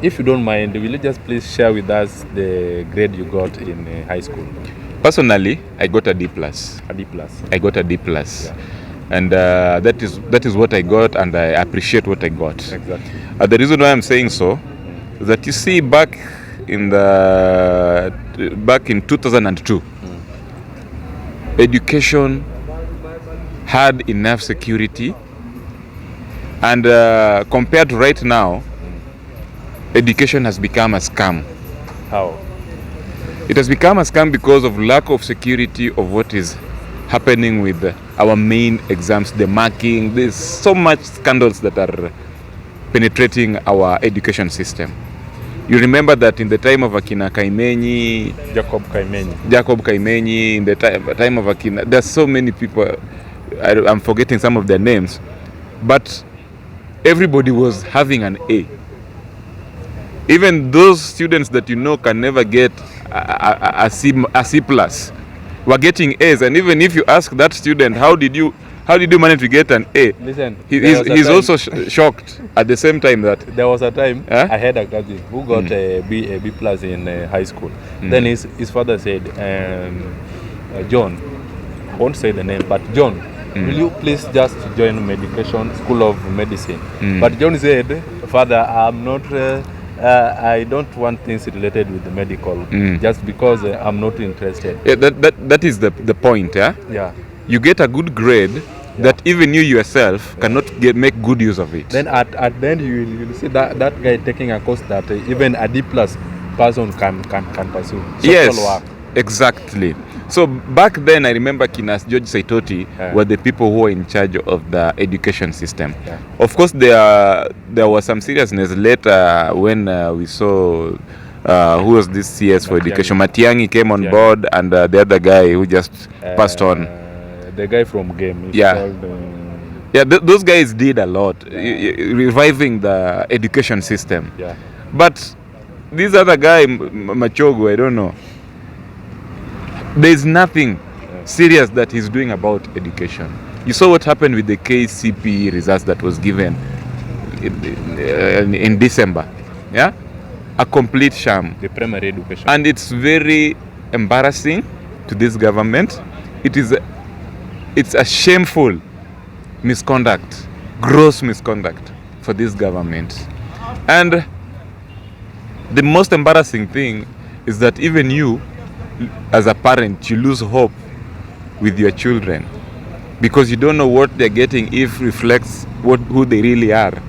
if you don't mind, will you just please share with us the grade you got in high school? Personally, I got a D+. A D+. I got a D+. Yeah. And that is what I got, and I appreciate what I got. Exactly. The reason why I'm saying so is that you see back in 2002, education had enough security, and compared to right now, education has become a scam. How? It has become a scam because of lack of security of what is happening with our main exams, the marking. There's so much scandals that are penetrating our education system. You remember that in the time of Akina Kaimenyi, Jacob Kaimenyi, in the time of Akina, there's so many people, I'm forgetting some of their names, but everybody was having an A. Even those students that can never get a C+, were getting A's. And even if you ask that student, how did you manage to get an A? Listen, he's also shocked at the same time that there was a time I had a cousin who got a B+ in high school. Then his father said, John, I won't say the name, but John, will you please just join medication school of medicine? But John said, Father, I'm not I don't want things related with the medical, just because I'm not interested. Yeah, that is the point. Yeah. You get a good grade that even you yourself cannot make good use of it. Then at the end you will see that guy taking a course that even a D+ person can pursue. Yes, work. Exactly. So back then, I remember Kinas George Saitoti were the people who were in charge of the education system. Yeah. Of course, there was some seriousness later when we saw who was this CS for education. Matiang'i came on board, and the other guy who just passed on. The guy from Game. Those guys did a lot, reviving the education system. Yeah. But this other guy, Machogu, I don't know. There's nothing serious that he's doing about education. You saw what happened with the KCPE results that was given in December. Yeah? A complete sham. The primary education. And it's very embarrassing to this government. It's a shameful misconduct, gross misconduct for this government. And the most embarrassing thing is that even you, as a parent, you lose hope with your children because you don't know what they're getting if reflects who they really are.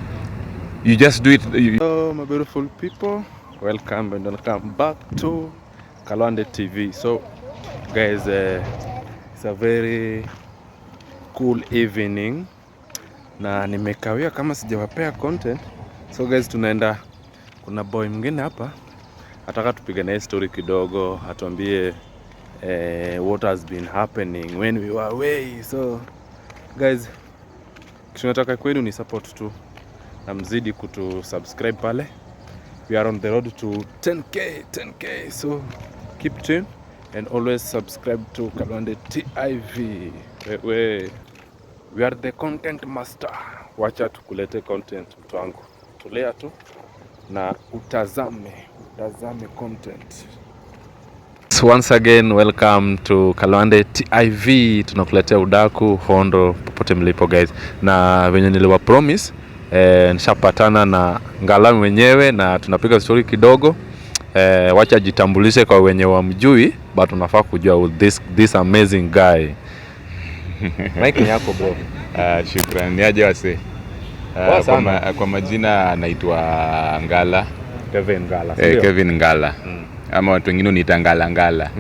You just do it. Hello, my beautiful people. Welcome back to Kalwande TV. So, guys, it's a very cool evening na nimekawia kama sijawapea content. So guys, kuna boy mwingine hapa ataka tupige naye story kidogo, atuambie what has been happening when we were away. So guys, tunataka kwenu ni support tu na mzidi subscribe pale. We are on the road to 10k. So keep tuned and always subscribe to Kalwande TV. We are the content master. Wacha tukulete content, mtu wangu. Tulea tu na utazame content. Once again, welcome to Kalwande TV. Tunakuletea udaku hondo popote mlipo guys. Na venye niliwa promise nishapatana na Ngala mwenyewe na tunapiga story kidogo. Wacha jitambulishe kwa wenye wamjui, but unafaa kujua this amazing guy. Mike ni yako bro. Shukrani. Niaje wase. Kwa majina naitwa Ngala. Kevin Ngala. Ama watu wengine uniita Ngala.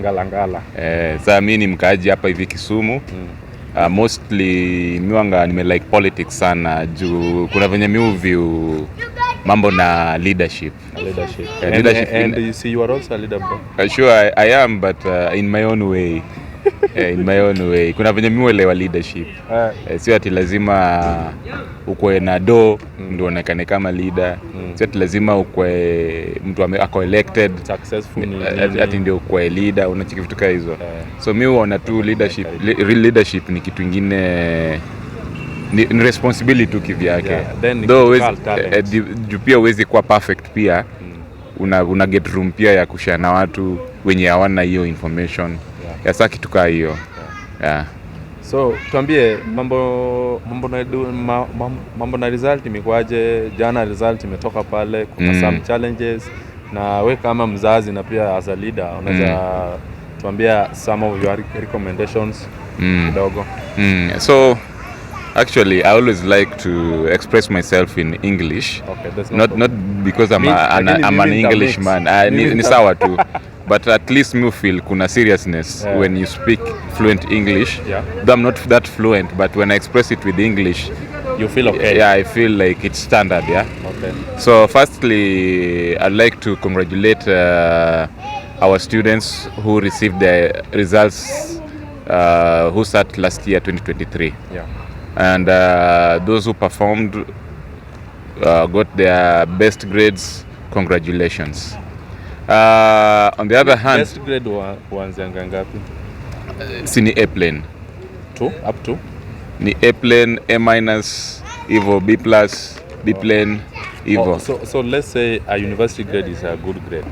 Sasa mimi ni mkaaji hapa hivi Kisumu. Mostly nime like politics sana juu kuna venye mimi view mambo na leadership. And you see you are also a leader bro? Sure I am, but in my own way. In my own way. Kuna venye mimi elewa leadership. Sio ati lazima ukwe na ndio uonekane kama leader. Sio ati lazima ukwe mtu ako elected successful ati ndio ukwe leader, unachiki vitu kama hizo. So mimi huona tu leadership ni kitu kingine ni responsibility tu kivyake. Yeah, then Though juu pia huwezi kuwa perfect pia. Una get room pia ya kushare na watu wenye hawana hiyo information. Ya saa kitu kaa hiyo. Yeah. So tuambie mambo na result imekwaje? Jana result imetoka pale, kuna some challenges, na we kama mzazi na pia as a leader unaweza tuambia some of your recommendations kidogo. So actually I always like to express myself in English. Okay, that's not because I'm an Englishman. Ni sawa tu. But at least me feel kuna seriousness when you speak fluent English. Yeah. Though I'm not that fluent, but when I express it with English, you feel okay. Yeah, I feel like it's standard. Yeah. Okay. So firstly, I'd like to congratulate our students who received their results who sat last year 2023. Yeah. And those who performed got their best grades. Congratulations. On the other hand, best grade huanzanga ngapi? Si ni A plane. Up to? Ni A plane, A minus, Evo, B plus, B plane, Evo. So let's say a university grade is a good grade.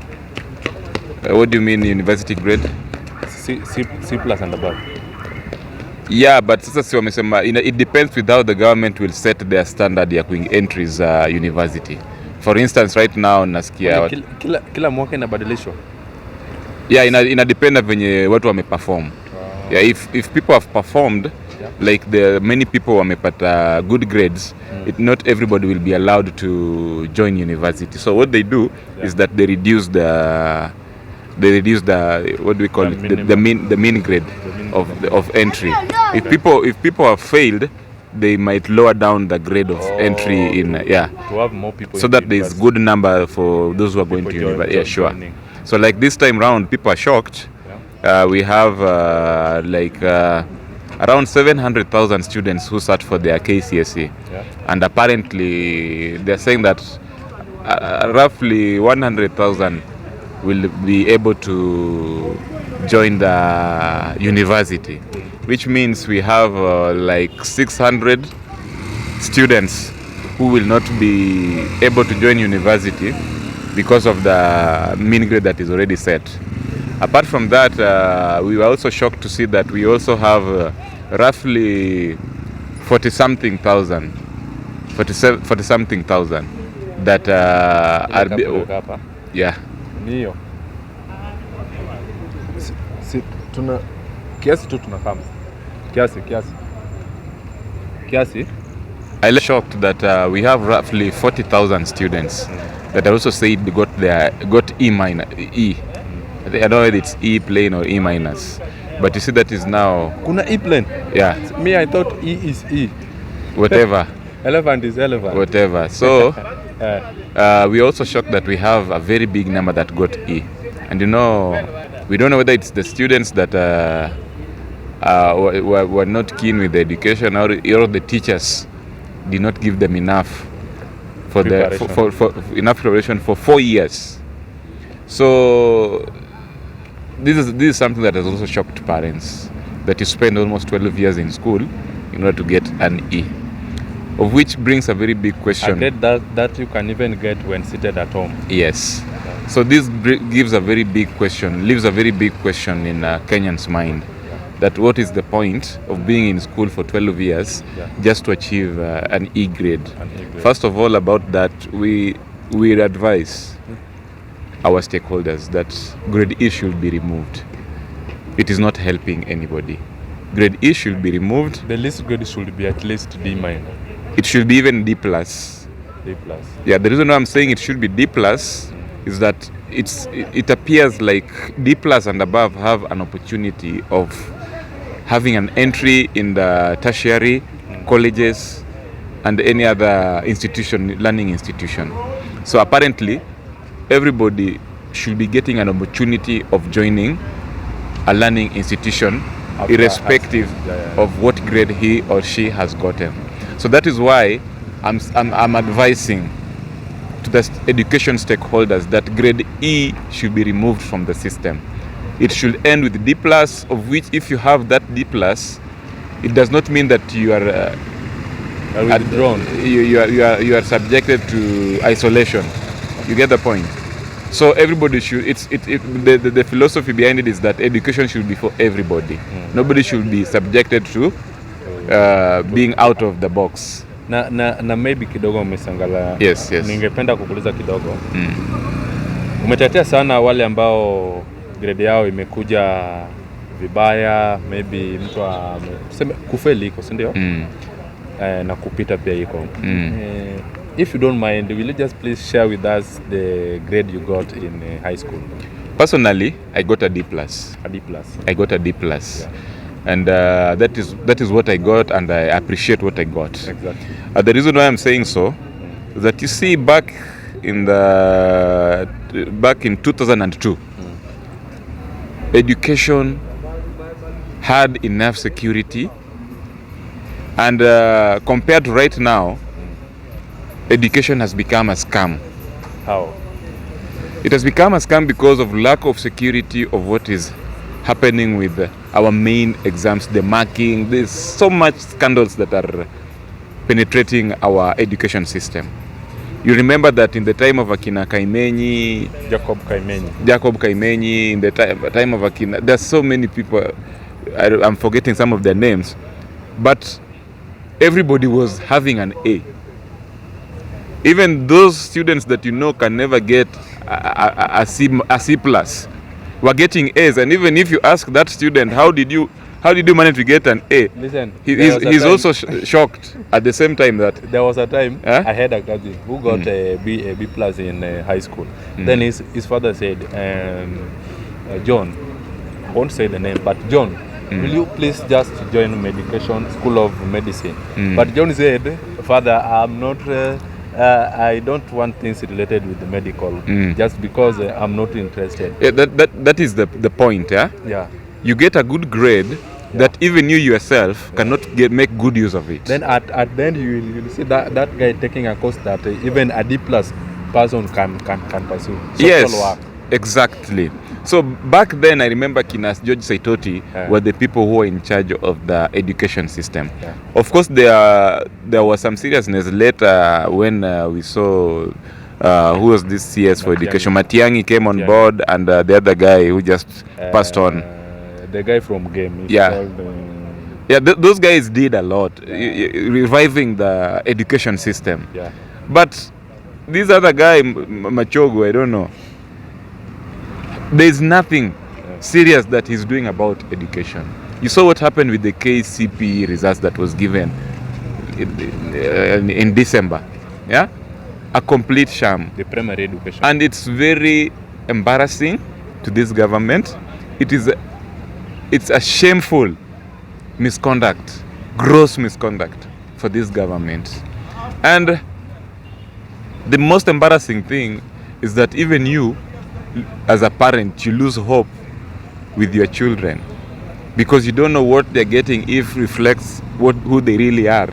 What do you mean university grade? C plus and above. Yeah, but sasa si wamesema it depends with how the government will set their standard ya entries university. For instance, right now nasikia kila mwaka inabadilishwa. Yeah, ina depend venye watu wameperform. Yeah, if people have performed, like the many people wamepata good grades, not everybody will be allowed to join university. So what they do is that they reduce the what do we call it, the mean grade of entry. If people have failed, they might lower down the grade of entry in to have more people, so that there is good number for those who are going to university. Yeah, sure. So like this time round, people are shocked. We have around 700,000 students who sat for their KCSE, and apparently they're saying that roughly 100,000 will be able to join the university, which means we have 600 students who will not be able to join university because of the mean grade that is already set. Apart from that, we were also shocked to see that we also have roughly 40-something thousand that are yeah. Niyo. Tuna kiasi tu tunafahamu. Kiasi. I was shocked that we have roughly 40,000 students that I also said got E minus. I don't know whether it's E plane or E minus, but you see that is now. Kuna E plane. Yeah. Me, I thought E is E. Whatever. Elephant is elephant. Whatever. So we also shocked that we have a very big number that got E, and we don't know whether it's the students that were not keen with the education, or the teachers did not give them enough for enough preparation for 4 years. So this is something that has also shocked parents, that you spend almost 12 years in school in order to get an E, of which brings a very big question. A grade that you can even get when seated at home. Yes. So this leaves a very big question in Kenyans' mind, that what is the point of being in school for 12 years just to achieve an E grade? First of all, about that, we advise our stakeholders that grade E should be removed. It is not helping anybody. Grade E should be removed. The least grade should be at least D minus. It should be even D plus. D plus. Yeah, the reason why I'm saying it should be D plus is that it appears like D plus and above have an opportunity of having an entry in the tertiary colleges and any other learning institution. So apparently, everybody should be getting an opportunity of joining a learning institution irrespective of what grade he or she has gotten. So that is why I'm advising to the education stakeholders that grade E should be removed from the system. It should end with D plus, of which if you have that D plus, it does not mean that you are withdrawn. You are subjected to isolation. You get the point. So everybody should. The philosophy behind it is that education should be for everybody. Nobody should be subjected to being out of the box. Na maybe kidogo umesangala. Yes. Ningependa kukuuliza kidogo. Umetetea sana wale ambao grade yao imekuja vibaya, maybe mtu tuseme kufeli iko, si ndio? Na kupita pia iko. If you don't mind, will you just please share with us the grade you got in high school? Personally, I got a D+. A D+. I got a D+. Yeah. And that is what I got, and I appreciate what I got. Exactly. The reason why I'm saying so is that you see back in 2002, education had enough security, and compared to right now, education has become a scam. How? It has become a scam because of lack of security of what is happening with our main exams, the marking. There's so much scandals that are penetrating our education system. You remember that in the time of Akina Kaimenyi, Jacob Kaimenyi, in the time of Akina, there's so many people, I'm forgetting some of their names, but everybody was having an A. Even those students that you know can never get a C+, were getting A's. And even if you ask that student, how did you manage to get an A? Listen, he's also shocked at the same time that there was a time I had a cousin who got a B+ in high school. Then his father said, John, I won't say the name, but John, will you please just join School of Medicine? But John said, Father, I'm not. I don't want things related with the medical, just because I'm not interested. Yeah, that is the point. Yeah. You get a good grade that even you yourself cannot make good use of it. Then at the end you will see that guy taking a course that even a D+ person can pursue. Yes, work. Exactly. So back then I remember Kinas George Saitoti were the people who were in charge of the education system. Yeah. Of course there was some seriousness later when we saw who was this CS for education. Matiangi came on board, and the other guy who just passed on. The guy from Game. Those guys did a lot, reviving the education system. Yeah. But this other guy, Machogu, I don't know. There's nothing serious that he's doing about education. You saw what happened with the KCPE results that was given in December. Yeah? A complete sham. The primary education. And it's very embarrassing to this government. It's a shameful misconduct, gross misconduct for this government. And the most embarrassing thing is that even you, as a parent, you lose hope with your children because you don't know what they're getting if reflects who they really are.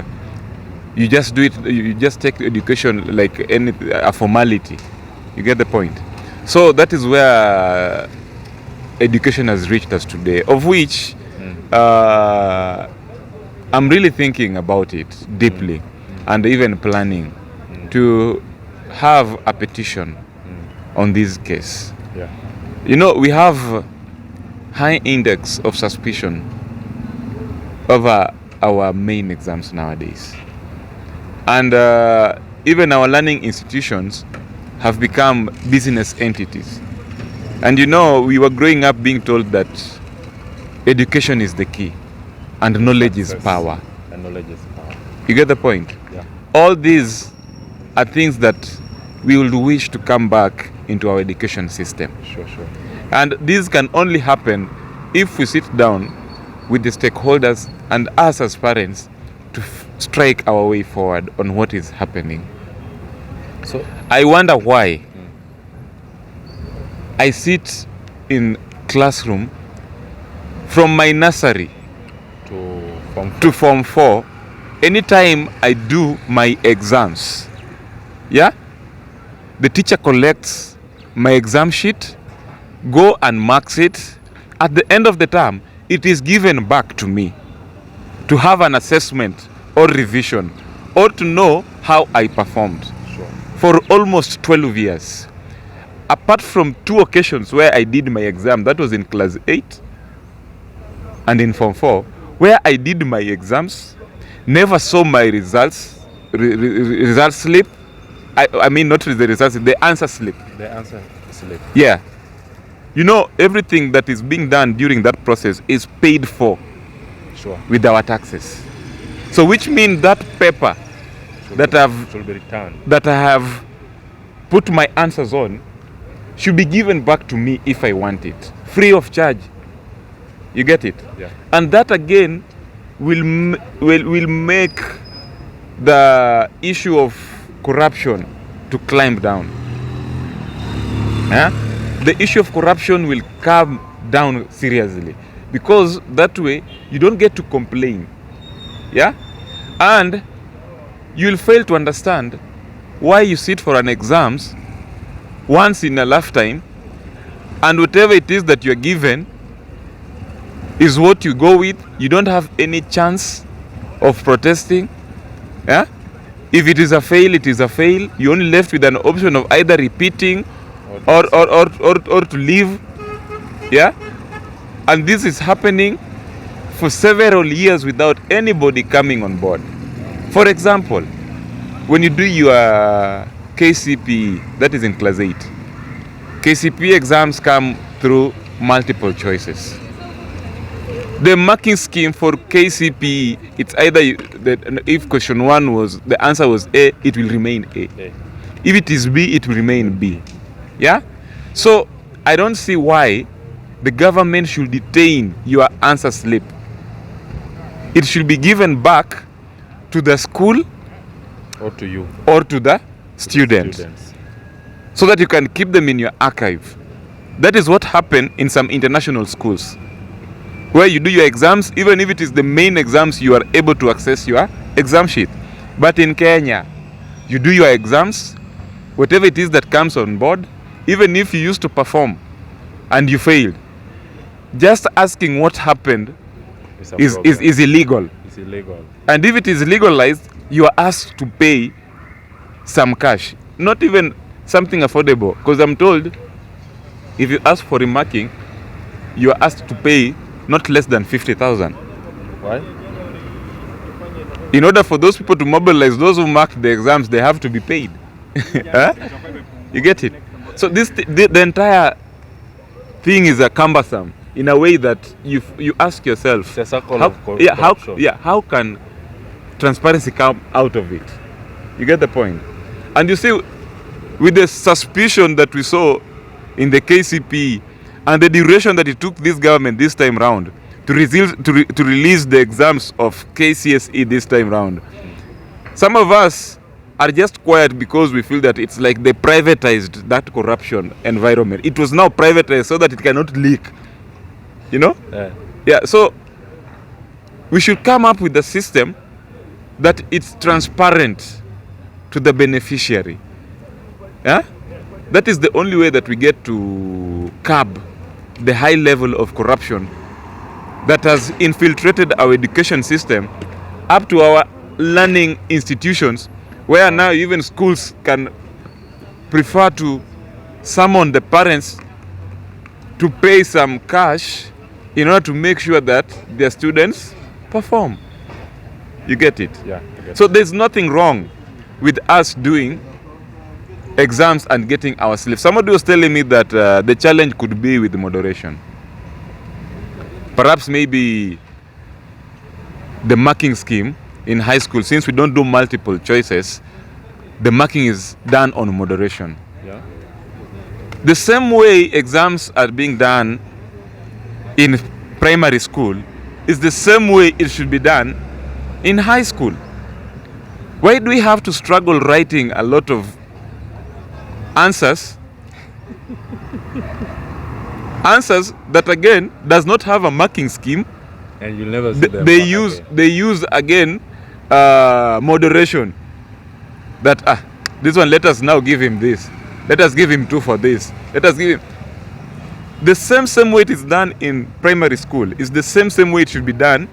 You just do it. You just take education like a formality. You get the point. So that is where education has reached us today, of which I'm really thinking about it deeply and even planning to have a petition on this case. Yeah. You know, we have high index of suspicion over our main exams nowadays. And even our learning institutions have become business entities. And you know, we were growing up being told that education is the key and knowledge is power. And knowledge is power. You get the point? Yeah. All these are things that we would wish to come back into our education system. Sure. And this can only happen if we sit down with the stakeholders and us as parents to strike our way forward on what is happening. So I wonder why I sit in classroom from my nursery to Form 4 anytime I do my exams. Yeah? The teacher collects my exam sheet, go and marks it. At the end of the term, it is given back to me to have an assessment or revision ought to know how I performed Sure. for almost 12 years. Apart from 2 occasions where I did my exam, that was in class 8 and in Form 4, where I did my exams, never saw my results, result slip. I mean, not the results, the answer slip. The answer slip. Yeah. You know, everything that is being done during that process is paid for Sure. with our taxes. So which means that paper Should be returned. that I have put my answers on should be given back to me if I want it, free of charge. You get it? Yeah. And that again will make the issue of corruption to climb down. The issue of corruption will come down seriously, because that way you don't get to complain. Yeah? And you'll fail to understand why you sit for an exams once in a lifetime, and whatever it is that you're given is what you go with. You don't have any chance of protesting. Yeah? If it is a fail, it is a fail. You're only left with an option of either repeating or to leave. Yeah? And this is happening for several years without anybody coming on board. For example, when you do your KCPE, that is in class 8, KCPE exams come through multiple choices. The marking scheme for KCPE, it's either if question 1 was, the answer was A, it will remain A. If it is B, it will remain B. Yeah? So I don't see why the government should detain your answer slip. It should be given back to the school Or to you. or to the students, so that you can keep them in your archive. That is what happened in some international schools, where you do your exams, even if it is the main exams, you are able to access your exam sheet. But in Kenya, you do your exams, whatever it is that comes on board, even if you used to perform and you failed, just asking what happened is illegal. It's illegal. And if it is legalized, you are asked to pay some cash, not even something affordable. Because I'm told, if you ask for remarking, you are asked to pay not less than 50,000. Why? In order for those people to mobilize, those who mark the exams, they have to be paid. Huh? You get it? So the entire thing is cumbersome in a way that you ask yourself, It's a circle how, of yeah, corruption. how can transparency come out of it? You get the point? And you see, with the suspicion that we saw in the KCP and the duration that it took this government this time round to release the exams of KCSE this time round, some of us are just quiet because we feel that it's like they privatized that corruption environment. It was now privatized so that it cannot leak. You know? Yeah, so we should come up with a system that it's transparent to the beneficiary. Yeah? That is the only way that we get to curb the high level of corruption that has infiltrated our education system up to our learning institutions, where now even schools can prefer to summon the parents to pay some cash in order to make sure that their students perform. You get it? Yeah. I get So there's nothing wrong with us doing exams and getting our slips. Somebody was telling me that the challenge could be with moderation. Perhaps maybe the marking scheme in high school, since we don't do multiple choices, the marking is done on moderation. Yeah. The same way exams are being done in primary school is the same way it should be done in high school. Why do we have to struggle writing a lot of answers? Answers that again does not have a marking scheme. And you'll never see them. They use again moderation. That this one, let us now give him this. Let us give him 2 for this. Let us give him. The same way it is done in primary school is the same way it should be done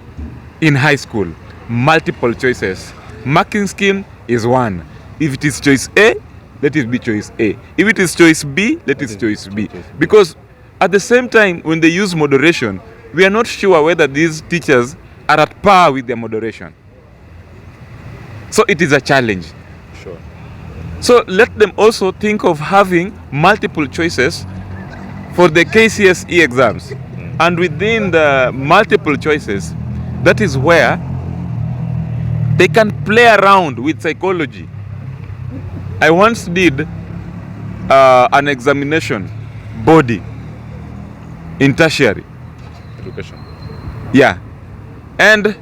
in high school. Multiple choices. Marking scheme is one. If it is choice A, let it be choice A. If it is choice B, let it be choice B. Because at the same time, when they use moderation, we are not sure whether these teachers are at par with their moderation. So it is a challenge. Sure. So let them also think of having multiple choices for the KCSE exams. And within the multiple choices, that is where they can play around with psychology. I once did an examination body in tertiary Education. Yeah. And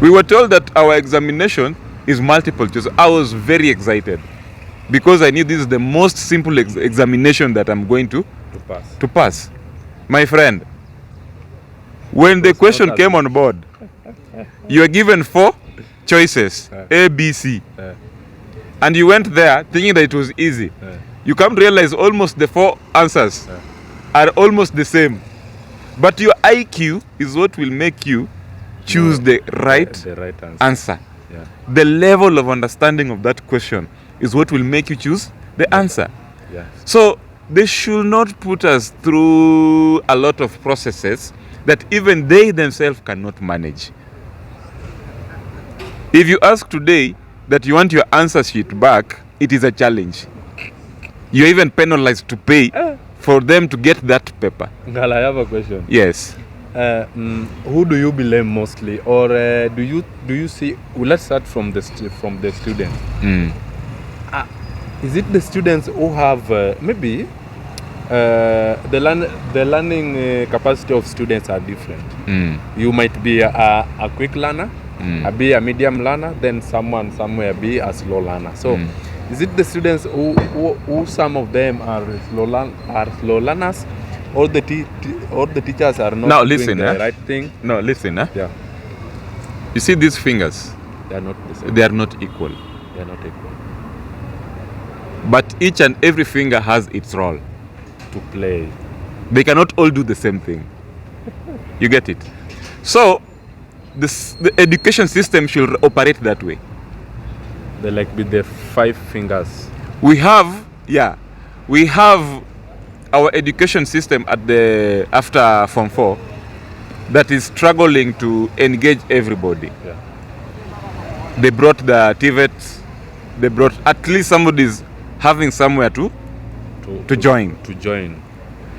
we were told that our examination is multiple choice. I was very excited because I knew this is the most simple examination that I'm going to pass. My friend, when the question came on board, you are given 4 choices, A, B, C. And you went there thinking that it was easy. You come to realize almost the 4 answers are almost the same. But your IQ is what will make you choose the right answer. Yeah. The level of understanding of that question is what will make you choose the answer. Yeah. So they should not put us through a lot of processes that even they themselves cannot manage. If you ask today that you want your answer sheet back, it is a challenge. You're even penalized to pay for them to get that paper. Ngala, I have a question. Yes. Who do you blame mostly, or do you see? Well, let's start from the students. Is it the students who have maybe the learning capacity of students are different? You might be a quick learner, be a medium learner, then someone somewhere be a slow learner. So. Is it the students who some of them are slow learners, or the teachers are not doing the right thing? No, listen. Yeah. You see these fingers? They are not the same. They are not equal. They are not equal. But each and every finger has its role to play. They cannot all do the same thing. You get it? So, the education system should operate that way. They like with the 5 fingers. We have our education system after Form 4 that is struggling to engage everybody. Yeah. They brought the TVETs. They brought at least somebody's having somewhere to join. To join.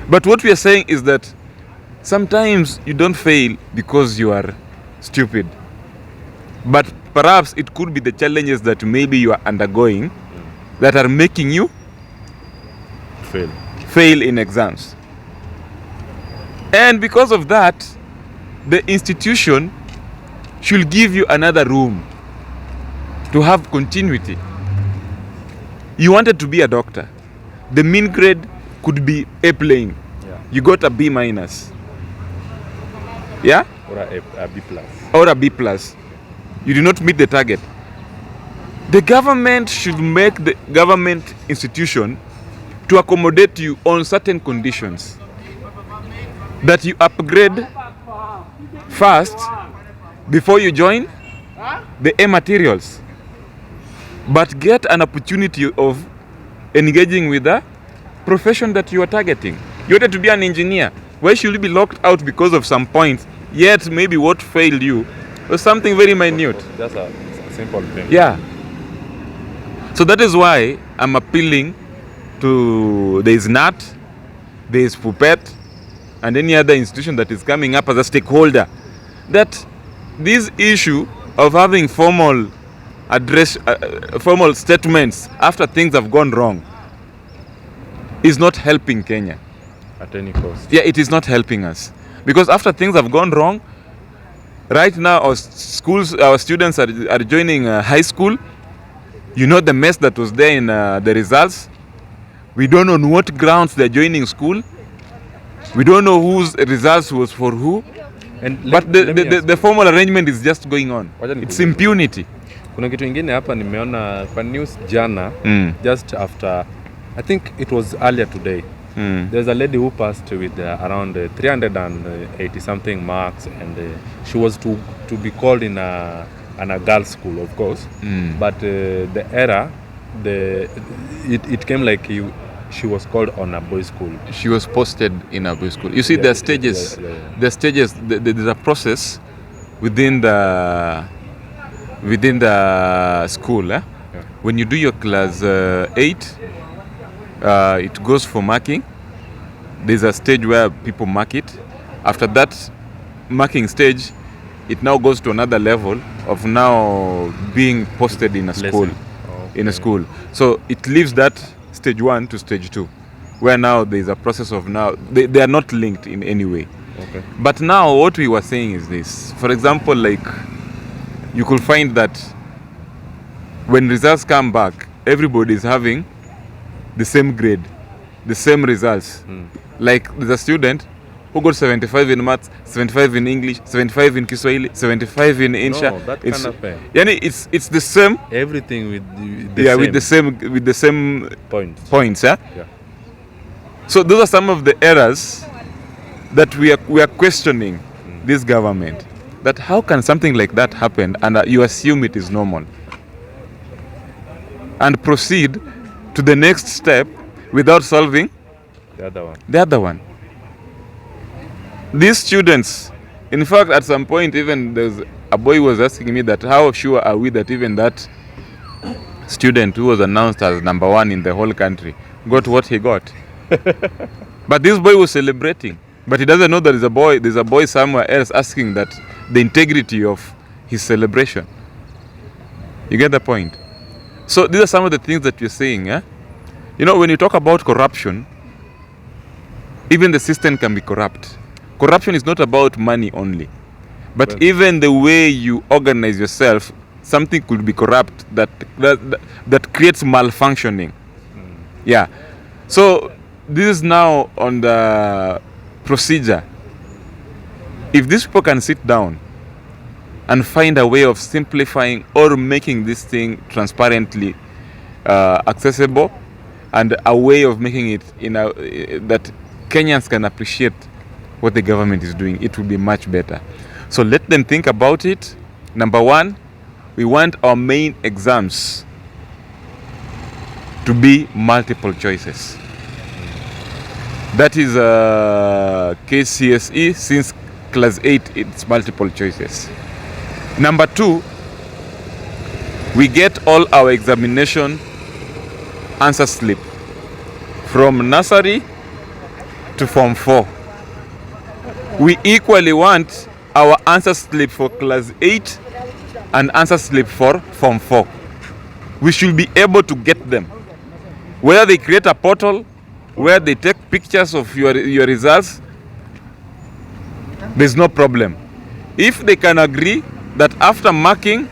But what we are saying is that sometimes you don't fail because you are stupid. But perhaps it could be the challenges that maybe you are undergoing that are making you fail in exams. And because of that, the institution should give you another room to have continuity. You wanted to be a doctor. The mean grade could be A plain. Yeah. You got a B minus. Yeah? Or a B plus. Or a B plus. You do not meet the target. The government should make the government institution to accommodate you on certain conditions. That you upgrade first before you join the A materials. But get an opportunity of engaging with the profession that you are targeting. You wanted to be an engineer. Why should you be locked out because of some points? Yet maybe what failed you was something very minute. Just a simple thing. Yeah. So that is why I'm appealing to there is NAT, there is PUPET, and any other institution that is coming up as a stakeholder, that this issue of having formal statements after things have gone wrong is not helping Kenya. At any cost. Yeah, it is not helping us. Because after things have gone wrong, right now our students are joining high school. You know the mess that was there in the results. We don't know on what grounds they're joining school. We don't know whose results was for who. But the formal arrangement is just going on. It's impunity. Kuna kitu ingine hapa nimeona kwa news jana, just after, I think it was earlier today. There's a lady who passed with around 380 something marks, and she was to be called in a and a girls' school, of course. But the era, it came like she was called on a boys' school. She was posted in a boys' school. You see, there are stages. There are stages. There's a process within the school. Yeah. When you do your class 8, it goes for marking. There's a stage where people mark it. After that marking stage, it now goes to another level of now being posted in a school. In a school. So it leaves that stage 1 to stage 2, where now there's a process of now they are not linked in any way. Okay. But now what we were saying is this. For example, like you could find that when results come back, everybody is having the same grade, the same results. Like there's a student who got 75 in maths, 75 in English, 75 in Kiswahili, 75 in Insha. No, that kind of thing. Yani it's the same. Everything with the same. with the same points. Yeah. So those are some of the errors that we are questioning this government. That how can something like that happen and you assume it is normal and proceed to the next step without solving the other one. These students, in fact, at some point, even there's a boy was asking me that how sure are we that even that student who was announced as number 1 in the whole country got what he got. But this boy was celebrating, but he doesn't know that there's a boy somewhere else asking that the integrity of his celebration. You get the point? So these are some of the things that we're saying. You know, when you talk about corruption, even the system can be corrupt. Corruption is not about money only, but even the way you organize yourself, something could be corrupt that creates malfunctioning. Yeah. So this is now on the procedure. If these people can sit down and find a way of simplifying or making this thing transparently accessible, and a way of making it that Kenyans can appreciate what the government is doing, it will be much better. So let them think about it. Number 1, we want our main exams to be multiple choices. That is KCSE. Since class 8, it's multiple choices. Number 2, we get all our examination answer slip from nursery to Form 4. We equally want our answer slip for class 8 and answer slip for Form 4. We should be able to get them. Whether they create a portal where they take pictures of your results, there's no problem. If they can agree that after marking,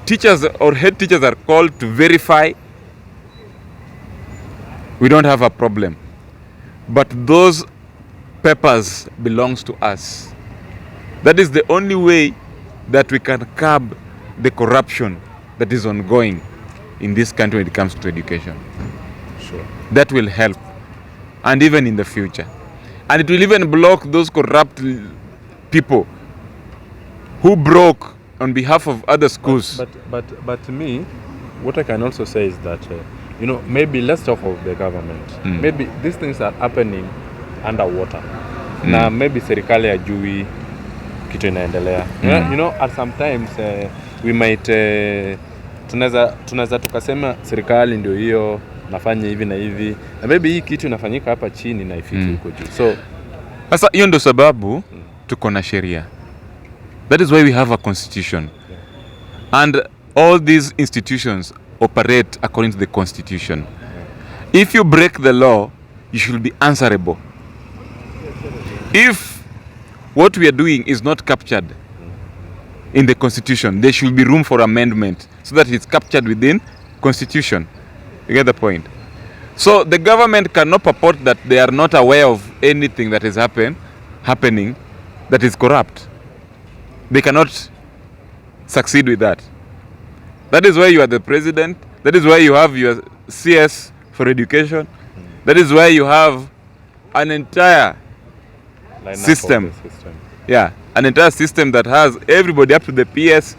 teachers or head teachers are called to verify, we don't have a problem. But those papers belongs to us. That is the only way that we can curb the corruption that is ongoing in this country when it comes to education. Sure. That will help, and even in the future. And it will even block those corrupt people who broke on behalf of other schools. But to me, what I can also say is that, maybe let's talk of the government. Maybe these things are happening underwater. Na maybe serikali hajui kitu inaendelea. At sometimes we might tunaweza tukasema serikali ndio hiyo nafanya hivi na hivi. Na maybe hii kitu inafanyika hapa chini na ifiki huko juu. So sasa hiyo ndio sababu tuko na sheria. That is why we have a constitution. And all these institutions operate according to the constitution. If you break the law, you should be answerable. If what we are doing is not captured in the constitution, there should be room for amendment so that it's captured within constitution. You get the point? So the government cannot purport that they are not aware of anything that is happening that is corrupt. They cannot succeed with that. That is why you are the president. That is why you have your CS for education. That is why you have an entire system. Yeah, an entire system that has everybody up to the PS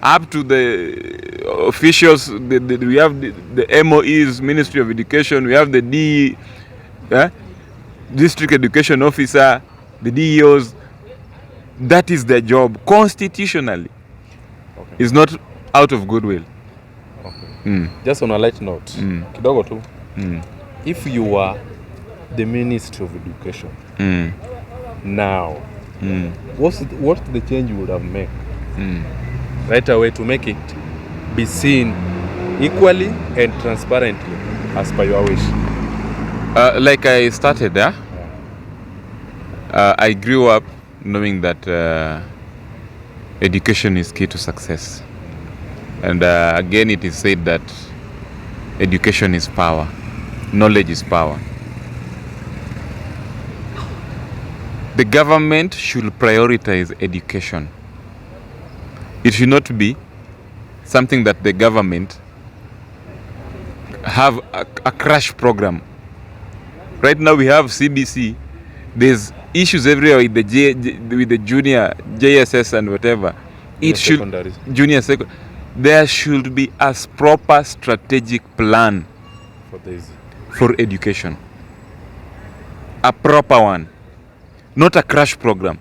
up to the officials. We have the MOEs, Ministry of Education. We have the District Education Officer, the DEOs. That is their job constitutionally. Okay. It's not out of goodwill. Okay. Just on a light note, kidogo tu. If you were the Ministry of Education now, what's the change you would have made right away to make it be seen equally and transparently as per your wish? Like I started, I grew up knowing that education is key to success. And again, it is said that education is power. Knowledge is power. The government should prioritize education. It should not be something that the government have a crash program. Right now we have CBC. There's issues everywhere with the junior JSS and whatever. It should junior secondary. There should be a proper strategic plan for education. A proper one, not a crash program.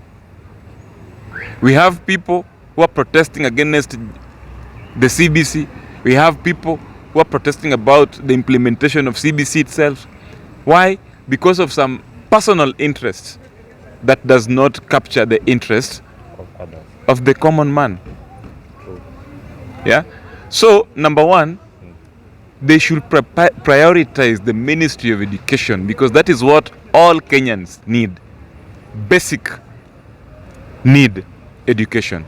We have people who are protesting against the CBC. We have people who are protesting about the implementation of CBC itself. Why? Because of some personal interests that does not capture the interest of the common man. Yeah. So number one, they should prioritize the Ministry of Education, because that is what all Kenyans need. Basic need education.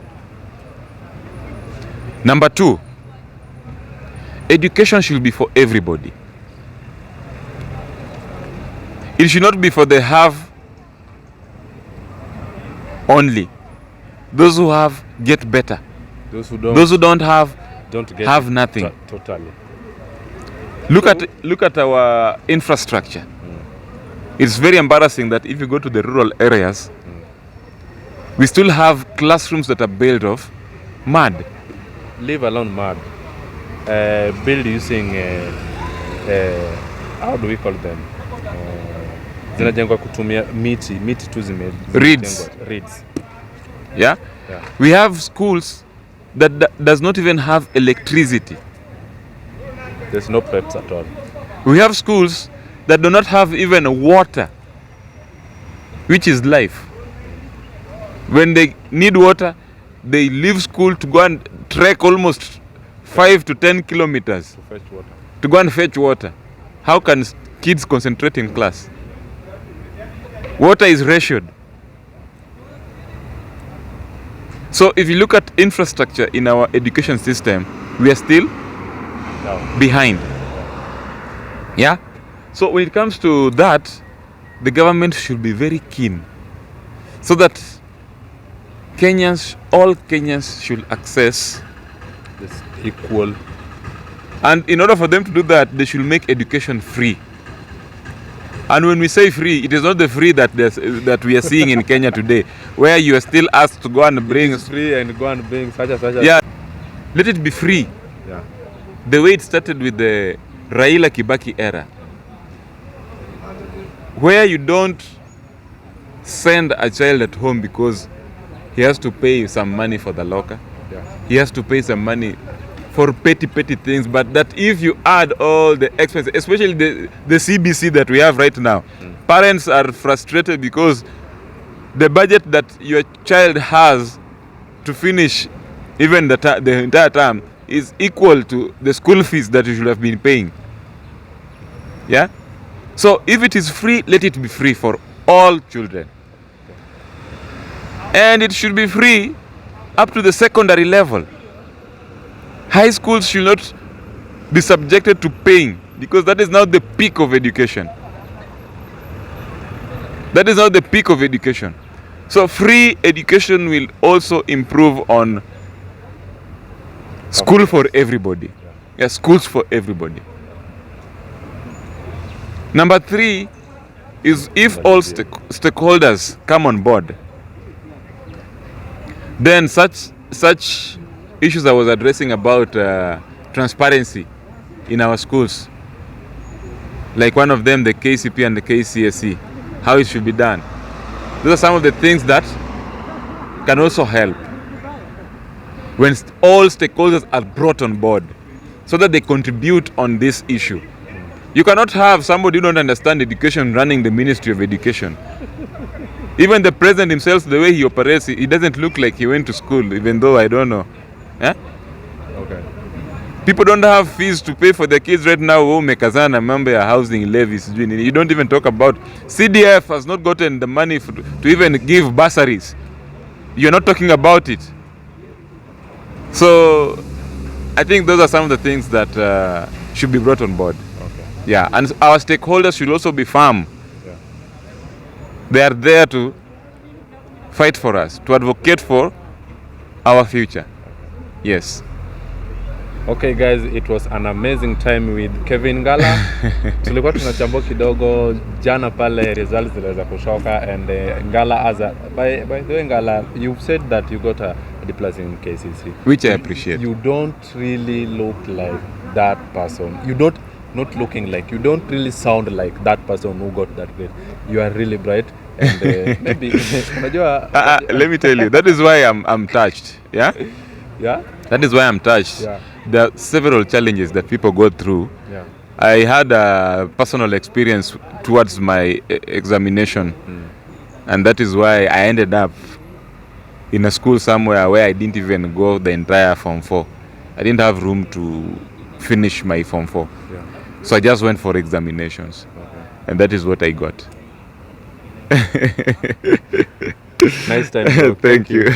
Number two, education should be for everybody. It should not be for the have only. Those who have get better. Those who don't have have nothing. Totally. Look at our infrastructure. It's very embarrassing that if you go to the rural areas, we still have classrooms that are built of mud. Leave alone mud. Build using how do we call them? Zinajengwa kutumia miti tu reeds. Yeah? We have schools that does not even have electricity. There's no preps at all. We have schools that do not have even water, which is life. When they need water, they leave school to go and trek almost 5 to 10 kilometers to fetch water. To go and fetch water. How can kids concentrate in class? Water is rationed. So if you look at infrastructure in our education system, we are still behind. Yeah? So when it comes to that, the government should be very keen so that all Kenyans should access this equal. And in order for them to do that, they should make education free. And when we say free, it is not the free that we are seeing in Kenya today, where you are still asked to go and bring. It is free and go and bring such. Yeah, let it be free. Yeah. The way it started with the Raila Kibaki era, where you don't send a child at home because he has to pay some money for the locker. Yeah. He has to pay some money for petty things, but that if you add all the expenses, especially the CBC that we have right now, parents are frustrated because the budget that your child has to finish even the entire term is equal to the school fees that you should have been paying. Yeah? So if it is free, let it be free for all children. And it should be free up to the secondary level. High schools should not be subjected to paying, because that is now the peak of education. That is now the peak of education. So free education will also improve on school for everybody. Yeah, schools for everybody. Number 3 is if all stakeholders come on board, then such issues I was addressing about transparency in our schools. Like one of them, the KCP and the KCSE, how it should be done. Those are some of the things that can also help when all stakeholders are brought on board so that they contribute on this issue. You cannot have somebody who don't understand education running the Ministry of Education. Even the president himself, the way he operates, he doesn't look like he went to school, even though I don't know. Eh? Okay. People don't have fees to pay for their kids right now. Oh, mekazana mambo ya housing levies. You don't even talk about CDF has not gotten the money to even give bursaries. You're not talking about it. So I think those are some of the things that should be brought on board. Okay. Yeah, and our stakeholders should also be firm. Yeah. They are there to fight for us, to advocate for our future. Yes. Okay guys, it was an amazing time with Kevin Ngala. Tulikuwa tunachambua kidogo jana pale results ziliweza kushoka and Ngala as a by the way Ngala, you've said that you got a D+ in KCC, Which I appreciate. You don't really look like that person. You don't really sound like that person who got that grade. You are really bright and maybe unajua let me tell you, that is why I'm touched. Yeah? yeah? That is why I'm touched. Yeah. There are several challenges that people go through. Yeah. I had a personal experience towards my examination, and that is why I ended up in a school somewhere where I didn't even go the entire Form 4. I didn't have room to finish my Form 4. Yeah. So I just went for examinations, and that is what I got. Nice time. Bro. Thank you.